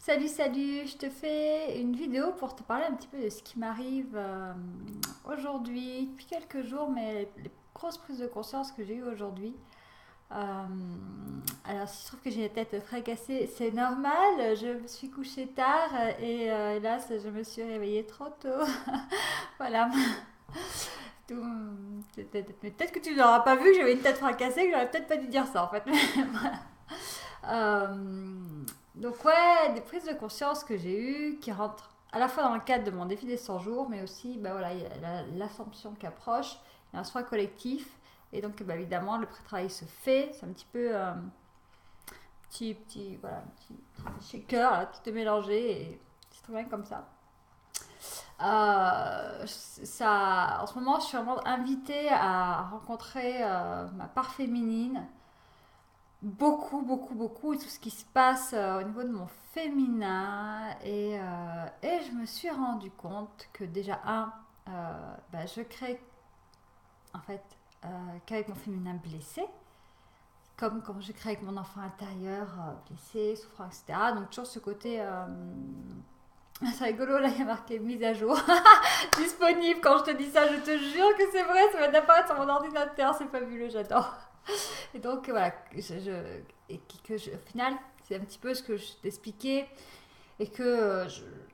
Salut, salut, je te fais une vidéo pour te parler un petit peu de ce qui m'arrive aujourd'hui, depuis quelques jours, mais les grosses prises de conscience que j'ai eues aujourd'hui. Euh, alors, si je trouve que j'ai la tête fracassée, c'est normal, je me suis couchée tard et hélas, je me suis réveillée trop tôt. Voilà. Peut-être que tu n'auras pas vu que j'avais une tête fracassée, que j'aurais peut-être pas dû dire ça en fait. Euh, donc ouais, des prises de conscience que j'ai eues qui rentrent à la fois dans le cadre de mon défi des 100 jours, mais aussi bah voilà, il y a l'Assomption qui approche, il y a un soin collectif, et donc bah, évidemment le pré-travail se fait, c'est un petit peu voilà, petit shaker, là, tout est mélangé, et c'est très bien comme ça. En ce moment, je suis vraiment invitée à rencontrer ma part féminine, beaucoup, beaucoup, beaucoup, et tout ce qui se passe au niveau de mon féminin. Et je me suis rendu compte que déjà, je crée en fait qu'avec mon féminin blessé, comme quand je crée avec mon enfant intérieur blessé, souffrant, etc. Donc, toujours ce côté. C'est rigolo, là il y a marqué mise à jour. Disponible. Quand je te dis ça, je te jure que c'est vrai, ça va apparaître sur mon ordinateur, c'est fabuleux, j'adore. Et donc voilà, au final, c'est un petit peu ce que je t'expliquais et que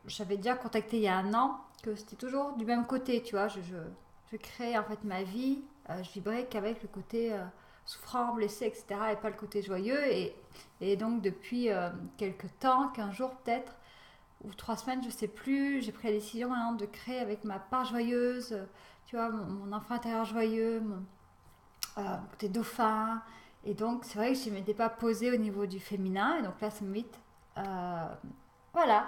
j'avais déjà contacté il y a un an, que c'était toujours du même côté, tu vois. Je crée en fait ma vie, je vibrais qu'avec le côté souffrant, blessé, etc. et pas le côté joyeux. Et donc depuis quelques temps, 15 jours peut-être, ou 3 semaines, je sais plus, j'ai pris la décision hein, de créer avec ma part joyeuse, tu vois, mon enfant intérieur joyeux, mon côté dauphin. Et donc, c'est vrai que je ne m'étais pas posée au niveau du féminin. Et donc là, ça m'invite, euh, voilà,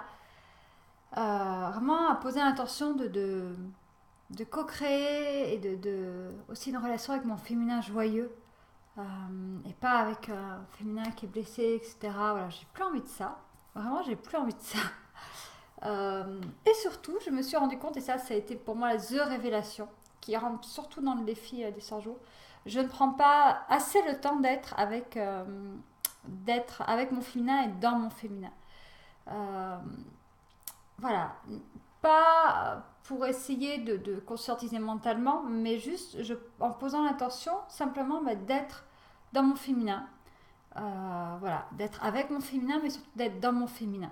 vraiment à poser l'intention de co-créer et aussi une relation avec mon féminin joyeux. Et pas avec un féminin qui est blessé, etc. Voilà, j'ai plus envie de ça. Vraiment, j'ai plus envie de ça. Et surtout, je me suis rendu compte, et ça a été pour moi la The révélation, qui rentre surtout dans le défi des 100 jours. Je ne prends pas assez le temps d'être avec mon féminin et dans mon féminin. Euh, voilà. Pas pour essayer de conscientiser mentalement, mais juste en posant l'intention simplement d'être dans mon féminin. Voilà, d'être avec mon féminin, mais surtout d'être dans mon féminin.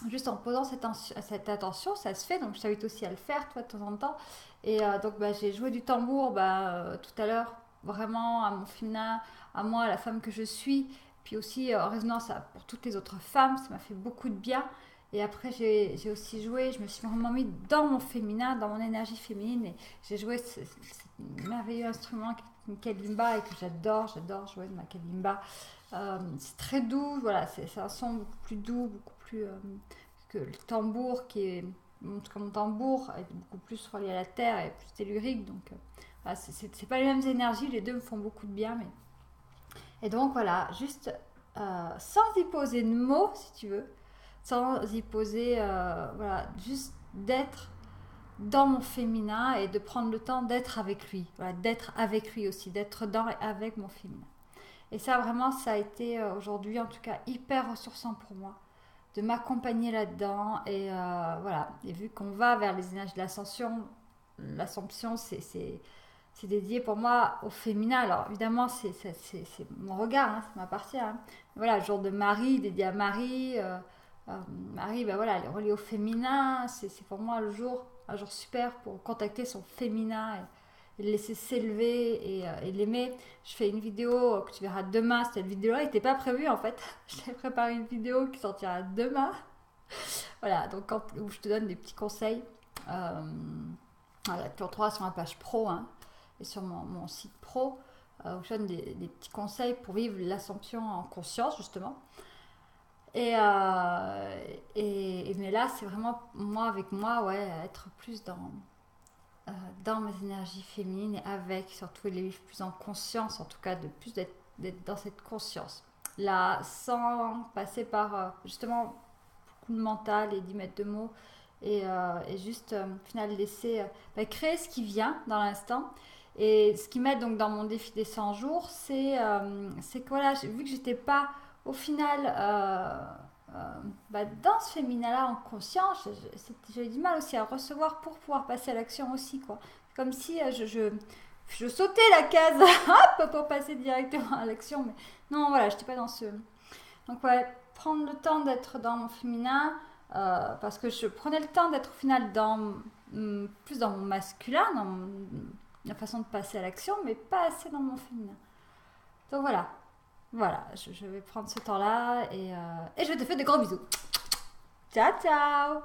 Juste en posant cette attention, ça se fait. Donc je t'invite aussi à le faire, toi, de temps en temps. Et donc j'ai joué du tambour tout à l'heure, vraiment à mon féminin, à moi, à la femme que je suis. Puis aussi en résonance pour toutes les autres femmes, ça m'a fait beaucoup de bien. Et après, j'ai aussi joué, je me suis vraiment mis dans mon féminin, dans mon énergie féminine. Et j'ai joué ce merveilleux instrument qui est une kalimba et que j'adore jouer de ma kalimba. C'est très doux, voilà, c'est un son beaucoup plus doux, beaucoup plus que le tambour qui est comme mon tambour est beaucoup plus relié à la terre et plus tellurique, donc voilà, c'est pas les mêmes énergies, les deux me font beaucoup de bien, mais et donc voilà, juste sans y poser de mots si tu veux, sans y poser voilà, juste d'être dans mon féminin et de prendre le temps d'être avec lui, voilà, d'être avec lui aussi, d'être dans et avec mon féminin. Et ça, vraiment, ça a été aujourd'hui, en tout cas, hyper ressourçant pour moi de m'accompagner là-dedans. Et voilà. Et vu qu'on va vers les énergies de l'assomption, c'est dédié pour moi au féminin. Alors, évidemment, c'est mon regard, hein, ça m'appartient. Hein. Voilà, le jour de Marie, dédié à Marie. Marie, ben voilà, elle est reliée au féminin. C'est pour moi un jour super pour contacter son féminin et le laisser s'élever et l'aimer. Je fais une vidéo que tu verras demain. Cette vidéo-là n'était pas prévue en fait. Je t'ai préparé une vidéo qui sortira demain. Voilà, donc où je te donne des petits conseils. Euh, voilà, tu retrouveras sur ma page pro hein, et sur mon site pro où je donne des petits conseils pour vivre l'ascension en conscience justement. Mais là, c'est vraiment moi avec moi, ouais, être plus dans mes énergies féminines et avec, surtout les vivre plus en conscience, en tout cas, de plus d'être dans cette conscience. Là, sans passer par justement beaucoup de mental et 10 mètres de mots et juste au final laisser créer ce qui vient dans l'instant. Et ce qui m'aide donc dans mon défi des 100 jours, c'est que voilà, vu que j'étais pas au final dans ce féminin-là en conscience, j'ai du mal aussi à recevoir pour pouvoir passer à l'action aussi, quoi. Comme si je sautais la case hop, pour passer directement à l'action, mais non, voilà, je n'étais pas dans ce... Donc ouais, prendre le temps d'être dans mon féminin, parce que je prenais le temps d'être au final plus dans mon masculin, la façon de passer à l'action, mais pas assez dans mon féminin. Donc voilà, je vais prendre ce temps-là et je te fais de gros bisous. Ciao, ciao!